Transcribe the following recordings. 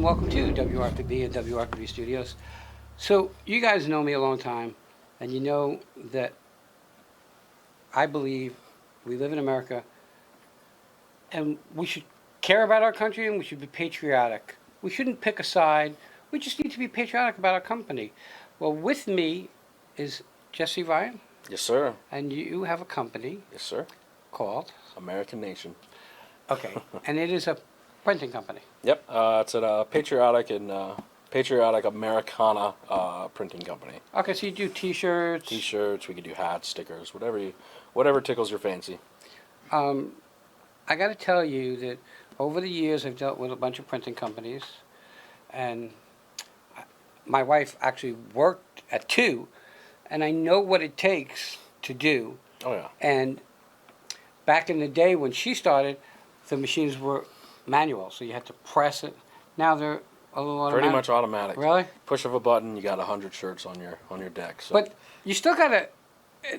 welcome to WRPB and WRPB Studios. So you guys know me a long time, and you know that I believe we live in America, and we should care about our country, and we should be patriotic. We shouldn't pick a side. We just need to be patriotic about our company. Well, with me is Jesse Ryan, Yes, sir. and you have a company Yes, sir. called, American Nation. okay, and it is a printing company. Yep. It's a patriotic Americana printing company. Okay, so you do T-shirts. T-shirts. We could do hats, stickers, whatever tickles your fancy. I got to tell you that over the years I've dealt with a bunch of printing companies, and my wife actually worked at two, and I know what it takes to do. Oh yeah. And back in the day when she started, the machines were manual, so you had to press it. Now they're a little automatic. Pretty much automatic. Really? Push of a button, you got 100 shirts on your deck. So. But you still got to.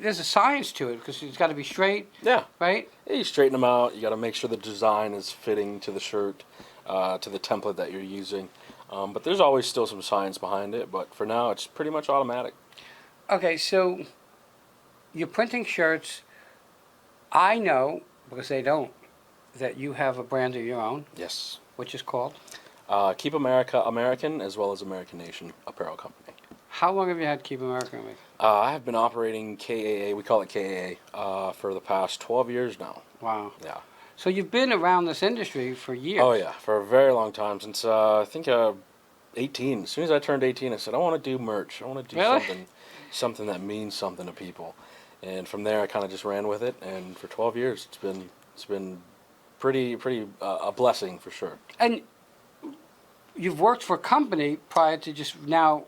There's a science to it because it's got to be straight. Yeah. Right. Yeah, you straighten them out. You got to make sure the design is fitting to the shirt, to the template that you're using. But there's always still some science behind it. But for now, it's pretty much automatic. Okay, so you're printing shirts. I know, because they don't, that you have a brand of your own, Yes. which is called. Keep America American, as well as American Nation Apparel Company. How long have you had Keep America Make? I have been operating KAA, we call it KAA, for the past 12 years now. Wow. Yeah. So you've been around this industry for years. Oh yeah, for a very long time, since I think 18. As soon as I turned 18, I said, I want to do merch. I want to do Really? something that means something to people. And from there, I kind of just ran with it. And for 12 years, it's been pretty a blessing for sure. And you've worked for a company prior to just now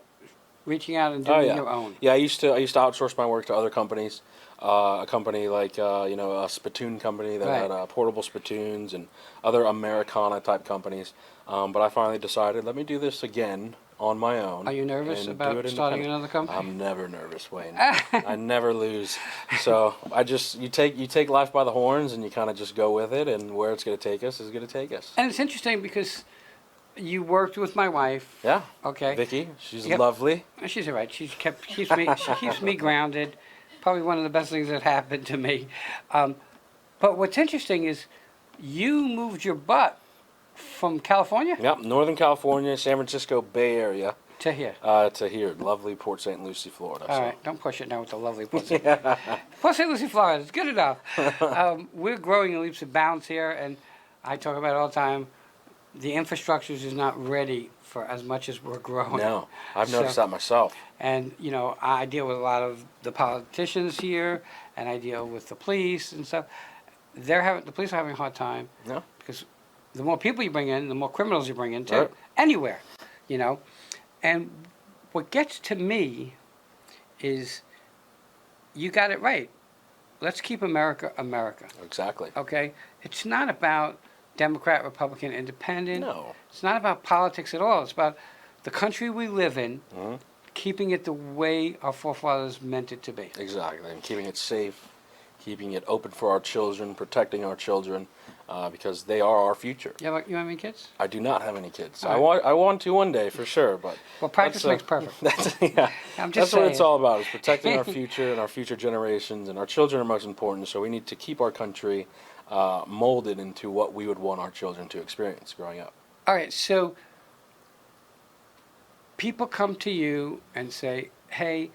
reaching out and doing your own. Yeah, I used to outsource my work to other companies. A company like a spittoon company that Right. had portable spittoons and other Americana type companies. But I finally decided, let me do this again on my own. Are you nervous and about do it starting independent. another company? I'm never nervous, Wayne. I never lose. So you take life by the horns and you kind of just go with it, and where it's going to take us is going to take us. And it's interesting because you worked with my wife. Yeah. Okay. Vicky, she's Yep. lovely. She's all right. She keeps me grounded. Probably one of the best things that happened to me. But what's interesting is you moved your butt from California Yep, Northern California, San Francisco Bay Area, to here. to here, lovely Port St. Lucie, Florida. All so. right, don't push it now with the lovely Port St. Port St. Lucie, Florida. It's good enough. We're growing in leaps and bounds here, and I talk about it all the time. The infrastructure is not ready for as much as we're growing. No, I've noticed So- that myself. And, I deal with a lot of the politicians here, and I deal with the police and stuff. The police are having a hard time No. because the more people you bring in, the more criminals you bring in, too. Right. Anywhere, And what gets to me is you got it right. Let's keep America America, Exactly. okay? It's not about Democrat, Republican, Independent. No. It's not about politics at all. It's about the country we live in, Mhm. keeping it the way our forefathers meant it to be. Exactly. And keeping it safe, keeping it open for our children, protecting our children, because they are our future. You have any kids? I do not have any kids. All right. I want to one day for sure, but Well, practice that's, makes perfect. Yeah, I'm just that's what it's saying. all about, is protecting our future and our future generations, and our children are most important, so we need to keep our country molded into what we would want our children to experience growing up. All right, so people come to you and say, hey,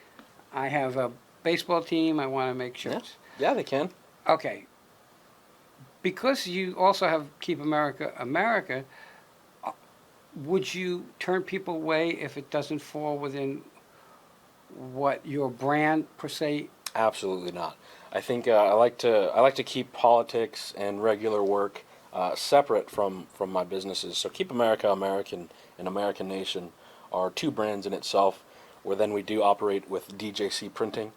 I have a baseball team, I want to make shirts. Yeah, they can. Okay. Because you also have Keep America America, would you turn people away if it doesn't fall within what your brand per se? Absolutely not. I think I like to keep politics and regular work separate from my businesses. So Keep America American and American Nation are two brands in itself, where then we do operate with DJC printing.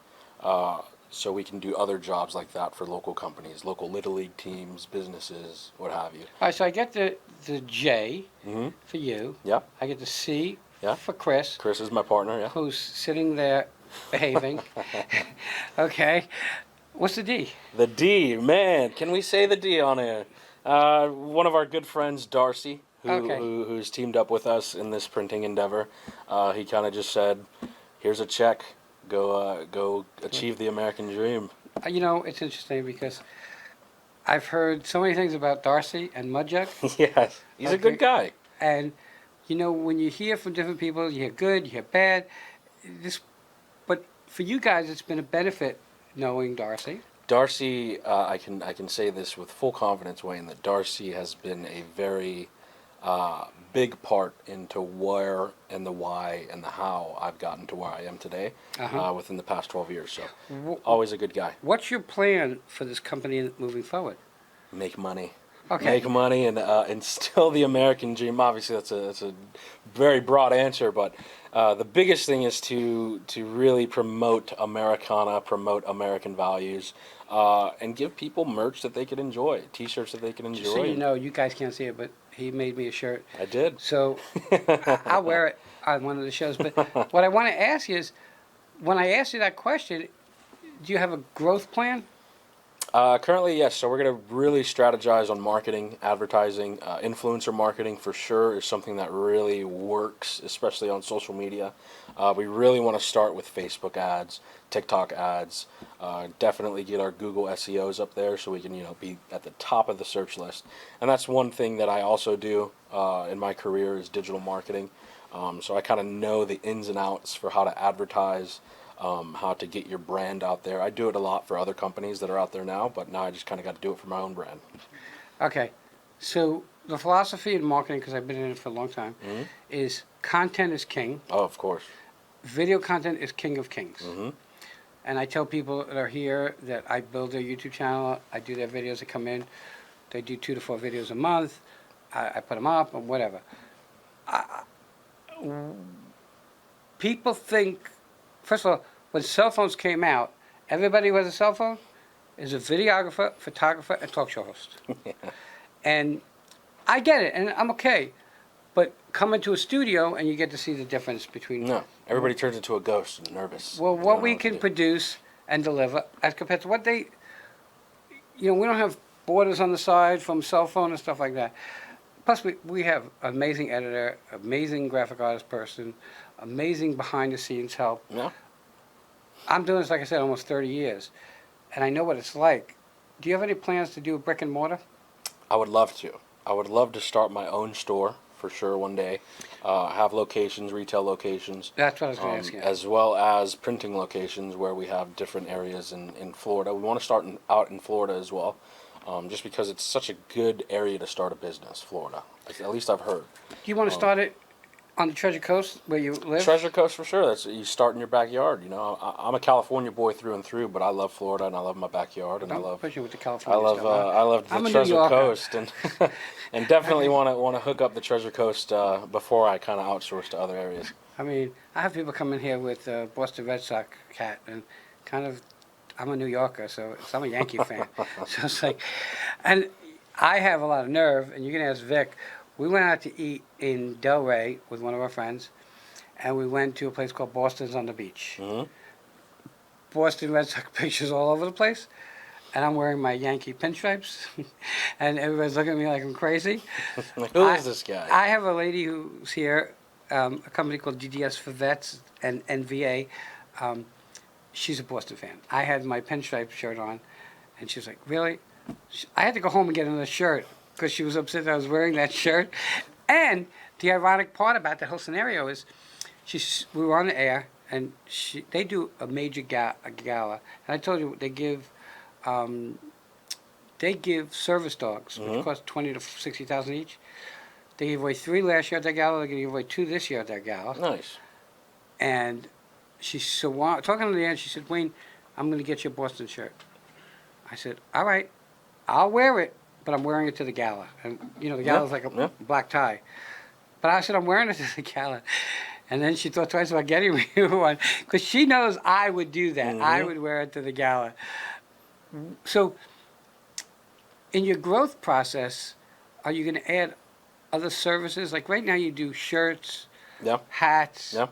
So we can do other jobs like that for local companies, local Little League teams, businesses, what have you. All right, so I get the J Mm-hmm. for you. Yeah. I get the C Yeah. for Chris, Chris is my partner, yeah. who's sitting there behaving. Okay. What's the D? The D, man, can we say the D on air? One of our good friends, Darcy, Okay. who's teamed up with us in this printing endeavor. He kind of just said, "Here's a check. Go achieve the American dream." You know, it's interesting because I've heard so many things about Darcy and Mudjug, Yes, he's a Okay. good guy. and you know, when you hear from different people, you hear good, you hear bad. This, but for you guys, it's been a benefit knowing Darcy. Darcy, I can say this with full confidence, Wayne, that Darcy has been a very big part into where and the why and the how I've gotten to where I am today Uh-huh. within the past 12 years. So Wh- always a good guy. What's your plan for this company moving forward? Make money. Okay. Make money and instill the American dream. Obviously, that's a very broad answer, but the biggest thing is to really promote Americana, promote American values, and give people merch that they can enjoy, T-shirts that they can enjoy. Just so you know, you guys can't see it, but he made me a shirt. I did. So I'll wear it on one of the shows. But what I want to ask you is, when I asked you that question, do you have a growth plan? Currently, yes. So we're going to really strategize on marketing, advertising, influencer marketing for sure is something that really works, especially on social media. We really want to start with Facebook ads, TikTok ads, definitely get our Google SEOs up there so we can, be at the top of the search list. And that's one thing that I also do in my career is digital marketing. So I kind of know the ins and outs for how to advertise, how to get your brand out there. I do it a lot for other companies that are out there now, but now I just kind of got to do it for my own brand. Okay. So the philosophy in marketing, because I've been in it for a long time, Mm-hmm. is content is king. Oh, of course. Video content is king of kings. Mm-hmm. And I tell people that are here that I build their YouTube channel. I do their videos that come in. They do 2 to 4 videos a month. I put them up and whatever. People think, first of all, when cell phones came out, everybody who has a cell phone is a videographer, photographer, and talk show host. And I get it, and I'm okay. But come into a studio and you get to see the difference between No, everybody turns into a ghost and nervous. well, They what don't we know to can do. produce and deliver as compared to what they, we don't have borders on the side from cell phone and stuff like that. Plus, we have amazing editor, amazing graphic artist person, amazing behind the scenes help. No, I'm doing this, like I said, almost 30 years, and I know what it's like. Do you have any plans to do a brick and mortar? I would love to. I would love to start my own store for sure one day. Have locations, retail locations. That's what I was going to ask you. As well as printing locations where we have different areas in Florida. We want to start out in Florida as well, just because it's such a good area to start a business, Florida. At least I've heard. Do you want to start it on the Treasure Coast where you live? Treasure Coast for sure. That's you start in your backyard. I'm a California boy through and through, but I love Florida and I love my backyard and Don't I love push you with the I California love stuff. I love I'm the a New Treasure Yorker. Coast and and definitely want to hook up the Treasure Coast before I kind of outsource to other areas. I mean, I have people come in here with Boston Red Sox hat, and kind of, I'm a New Yorker, so I'm a Yankee fan. So it's like, and I have a lot of nerve, and you can ask Vic. We went out to eat in Delray with one of our friends, and we went to a place called Boston's on the Beach. Hmm. Boston Red Sox pictures all over the place, and I'm wearing my Yankee pinstripes, and everybody's looking at me like I'm crazy. Who is this guy? I have a lady who's here, a company called DDS for Vets and NVA. She's a Boston fan. I had my pinstripe shirt on, and she was like, "Really?" I had to go home and get another shirt because she was upset that I was wearing that shirt. And the ironic part about the whole scenario is, we were on the air, and they do a major gala, and I told you they give service dogs, which cost 20 to 60,000 each. They gave away 3 last year at their gala. They're going to give away 2 this year at their gala. Nice. And talking to the end, she said, "Wayne, I'm going to get you a Boston shirt." I said, "All right, I'll wear it, but I'm wearing it to the gala." And the gala's like a yeah. black tie. But I said, "I'm wearing it to the gala." And then she thought twice about getting me one because she knows I would do that. I would wear it to the gala. So, in your growth process, are you going to add other services? Like right now, you do shirts, Yeah. hats. Yeah.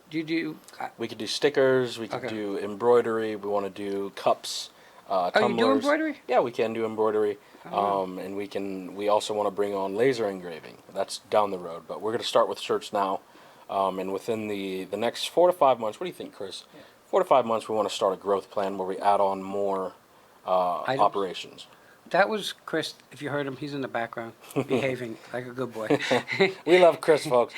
Do you do? We could do stickers. We could Okay. do embroidery. We want to do cups. Oh, you do tumblers. embroidery? Yeah, we can do embroidery. Oh. And we also want to bring on laser engraving. That's down the road, but we're going to start with shirts now. And within the next 4 to 5 months, what do you think, Chris? 4 to 5 months, we want to start a growth plan where we add on more Items. operations. That was Chris. If you heard him, he's in the background, behaving like a good boy. We love Chris, folks.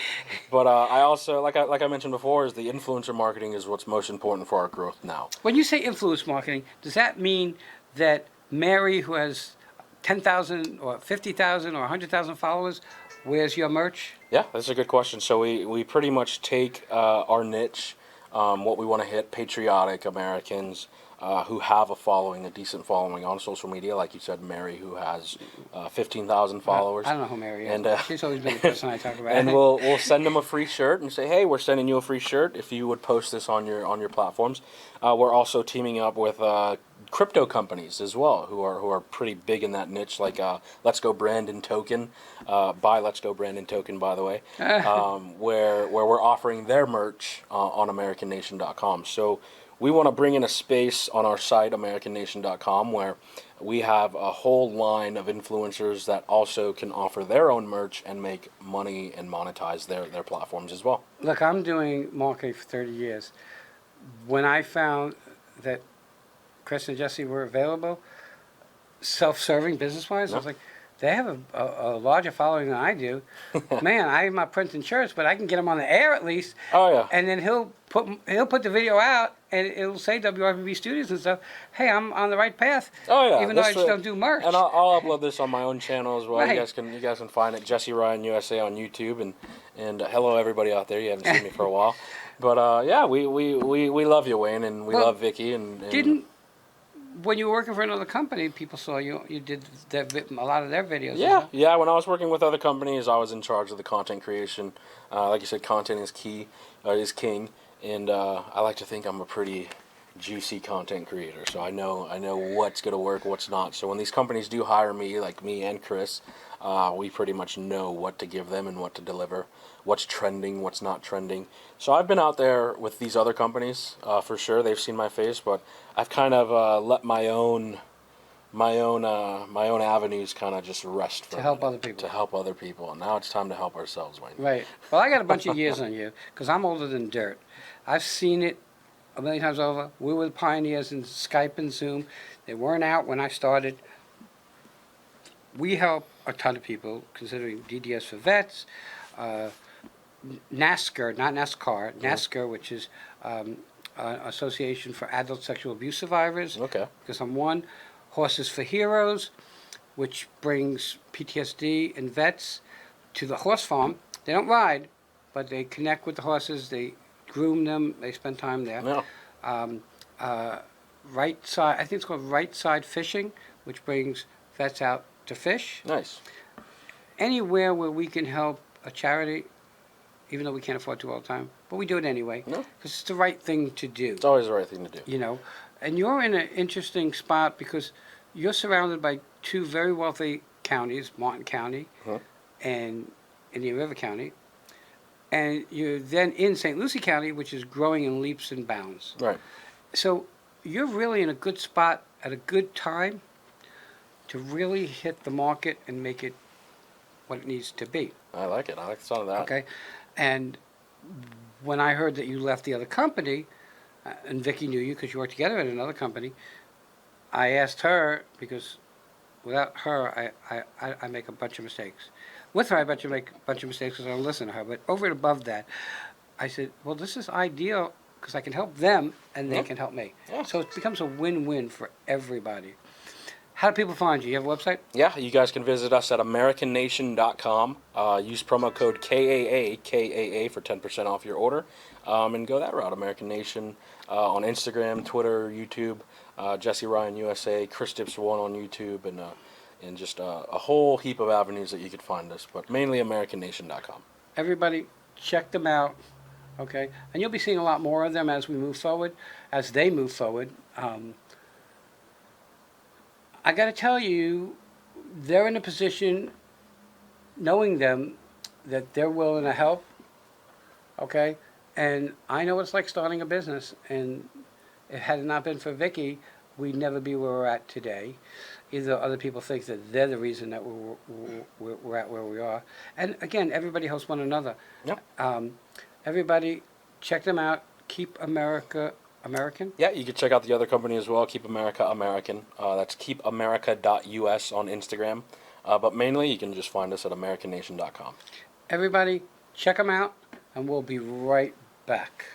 But I also, like I mentioned before, is the influencer marketing is what's most important for our growth now. When you say influence marketing, does that mean that Mary, who has 10,000 or 50,000 or 100,000 followers, wears your merch? Yeah, that's a good question. So we pretty much take our niche, what we want to hit, patriotic Americans who have a following, a decent following on social media, like you said, Mary, who has 15,000 followers. I don't know who Mary is. And, But she's always been the person I talk about. And we'll send them a free shirt and say, hey, we're sending you a free shirt if you would post this on your platforms. We're also teaming up with crypto companies as well, who are pretty big in that niche, like Let's Go Brandon Token, by Let's Go Brandon Token, by the way, where we're offering their merch on AmericanNation.com. So we want to bring in a space on our site, AmericanNation.com, where we have a whole line of influencers that also can offer their own merch and make money and monetize their platforms as well. Look, I'm doing marketing for 30 years. When I found that Chris and Jesse were available, self-serving business-wise, I was like, they have a larger following than I do. Man, I'm not printing shirts, but I can get them on the air at least. Oh yeah. And then he'll put the video out, and it'll say WRPB Studios and stuff. Hey, I'm on the right path. Oh yeah. Even though I just don't do merch. And I'll upload this on my own channel as well. Right. You guys can find it, Jesse Ryan USA on YouTube, and hello everybody out there. You haven't seen me for a while, but yeah, we love you, Wayne, and we love Vicky, and When you were working for another company, people saw you. You did a lot of their videos. Yeah, yeah. When I was working with other companies, I was in charge of the content creation. Like you said, content is key, is king, and I like to think I'm a pretty juicy content creator. So I know what's gonna work, what's not. So when these companies do hire me, like me and Chris, we pretty much know what to give them and what to deliver, what's trending, what's not trending. So I've been out there with these other companies for sure. They've seen my face, but I've kind of let my own avenues kind of just rest for To help other people. To help other people, and now it's time to help ourselves, Wayne. Right. Well, I got a bunch of years on you because I'm older than dirt. I've seen it a million times over. We were the pioneers in Skype and Zoom. They weren't out when I started. We help a ton of people, considering DDS for vets, NASCAR, not NASCAR, NASCAR, which is an Association for Adult Sexual Abuse Survivors. Okay. Because I'm one. Horses for Heroes, which brings PTSD and vets to the horse farm. They don't ride, but they connect with the horses. They groom them. They spend time there. Yeah. Right side, I think it's called Right Side Fishing, which brings vets out to fish. Nice. Anywhere where we can help a charity, even though we can't afford to all the time, but we do it anyway No. because it's the right thing to do. It's always the right thing to do. You know, and you're in an interesting spot because you're surrounded by two very wealthy counties, Martin County and Indian River County, and you're then in St. Lucie County, which is growing in leaps and bounds. Right. So you're really in a good spot at a good time to really hit the market and make it what it needs to be. I like it. I like the sound of that. Okay, and when I heard that you left the other company, and Vicky knew you because you worked together at another company, I asked her because without her, I make a bunch of mistakes. With her, I bet you make a bunch of mistakes because I don't listen to her. But over and above that, I said, well, this is ideal because I can help them and they can help me. Yeah. So it becomes a win-win for everybody. How do people find you? You have a website? Yeah, you guys can visit us at AmericanNation.com. Use promo code KAA for 10% off your order, and go that route. American Nation on Instagram, Twitter, YouTube, Jesse Ryan USA, Chris Dips 1 on YouTube, and just a whole heap of avenues that you could find us, but mainly AmericanNation.com. Everybody, check them out, okay? And you'll be seeing a lot more of them as we move forward, as they move forward. I got to tell you, they're in a position, knowing them, that they're willing to help, okay? And I know what it's like starting a business, and if had it not been for Vicky, we'd never be where we're at today. Either other people think that they're the reason that we're at where we are. And again, everybody helps one another. Yep. Everybody, check them out. Keep America American. Yeah, you can check out the other company as well, Keep America American. That's keepamerica.us on Instagram. But mainly, you can just find us at americannation.com. Everybody, check them out, and we'll be right back.